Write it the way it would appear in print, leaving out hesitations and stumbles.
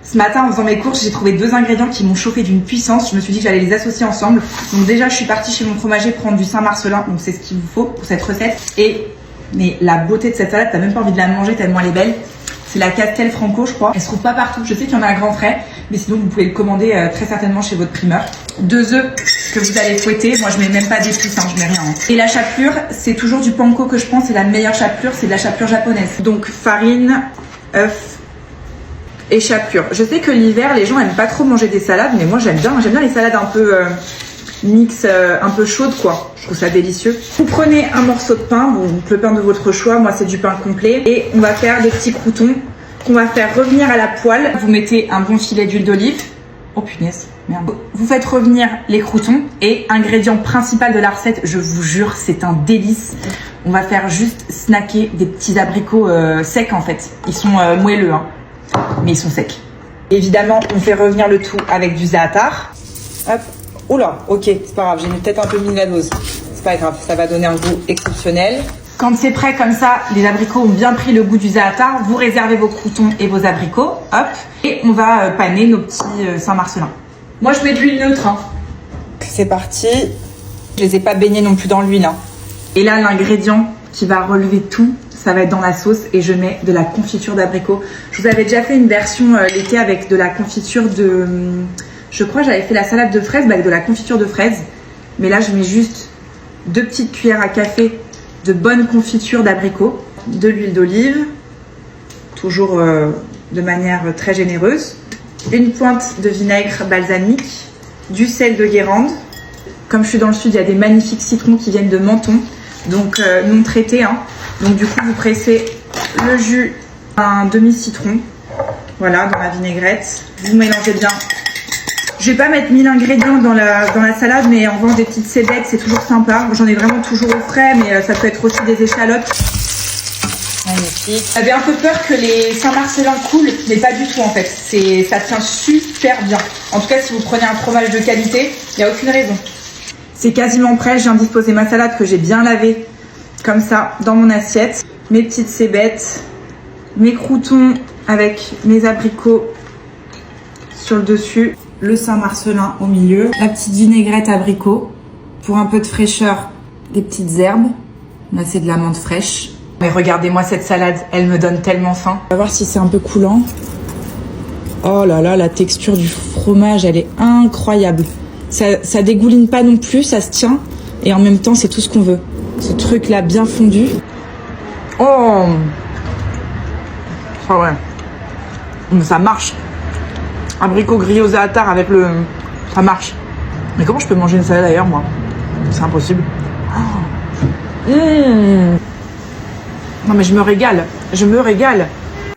Ce matin, en faisant mes courses, j'ai trouvé 2 ingrédients qui m'ont chauffé d'une puissance. Je me suis dit que j'allais les associer ensemble. Donc déjà, je suis partie chez mon fromager prendre du Saint-Marcelin. Donc c'est ce qu'il vous faut pour cette recette. Mais la beauté de cette salade, t'as même pas envie de la manger tellement elle est belle. C'est la Castel Franco, je crois. Elle se trouve pas partout. Je sais qu'il y en a à grands frais, mais sinon vous pouvez le commander très certainement chez votre primeur. 2 œufs que vous allez fouetter. Moi, je mets même pas d'épices, je mets rien. Et la chapelure, c'est toujours du panko que je prends. C'est la meilleure chapelure, c'est de la chapelure japonaise. Donc farine, œufs et chapelure. Je sais que l'hiver, les gens aiment pas trop manger des salades, mais moi j'aime bien. J'aime bien les salades un peu mix, un peu chaudes quoi. Je trouve ça délicieux. Vous prenez un morceau de pain, le pain de votre choix. Moi c'est du pain complet. Et on va faire des petits croûtons qu'on va faire revenir à la poêle. Vous mettez un bon filet d'huile d'olive. Oh punaise, merde. Vous faites revenir les croûtons et ingrédient principal de la recette, je vous jure, c'est un délice. On va faire juste snacker des petits abricots secs en fait. Ils sont moelleux, mais ils sont secs. Évidemment, on fait revenir le tout avec du za'atar. Hop. Oula, ok, c'est pas grave, j'ai peut-être un peu mis la dose. C'est pas grave, ça va donner un goût exceptionnel. Quand c'est prêt comme ça, les abricots ont bien pris le goût du za'atar. Vous réservez vos croûtons et vos abricots, hop. Et on va paner nos petits Saint-Marcelin. Moi, je mets de l'huile neutre. C'est parti. Je les ai pas baignés non plus dans l'huile. Et là, l'ingrédient qui va relever tout, ça va être dans la sauce et je mets de la confiture d'abricot. Je vous avais déjà fait une version l'été avec de la confiture de... Je crois que j'avais fait la salade de fraises avec de la confiture de fraises. Mais là, je mets juste 2 petites cuillères à café de bonne confiture d'abricot, de l'huile d'olive, toujours de manière très généreuse, une pointe de vinaigre balsamique, du sel de Guérande. Comme je suis dans le sud, il y a des magnifiques citrons qui viennent de Menton, donc non traités. Donc du coup, vous pressez le jus d'un demi-citron, voilà, dans la vinaigrette. Vous mélangez bien. Je vais pas mettre 1000 ingrédients dans la salade, mais en vendant des petites cébettes, c'est toujours sympa. J'en ai vraiment toujours au frais, mais ça peut être aussi des échalotes. Magnifique. J'avais un peu peur que les Saint-Marcelin coulent, mais pas du tout en fait. Ça tient super bien. En tout cas, si vous prenez un fromage de qualité, il n'y a aucune raison. C'est quasiment prêt. Je viens de disposer ma salade que j'ai bien lavée, comme ça, dans mon assiette. Mes petites cébettes, mes croûtons avec mes abricots sur le dessus. Le Saint-Marcelin au milieu, la petite vinaigrette abricot, pour un peu de fraîcheur, des petites herbes. Là, c'est de la menthe fraîche. Mais regardez-moi cette salade, elle me donne tellement faim. On va voir si c'est un peu coulant. Oh là là, la texture du fromage, elle est incroyable. Ça dégouline pas non plus, ça se tient. Et en même temps, c'est tout ce qu'on veut. Ce truc-là, bien fondu. Oh! Ah ouais. Ça marche. Abricot grillé au za'atar avec le... Ça marche. Mais comment je peux manger une salade ailleurs, moi? C'est impossible. Oh. Non mais je me régale. Je me régale.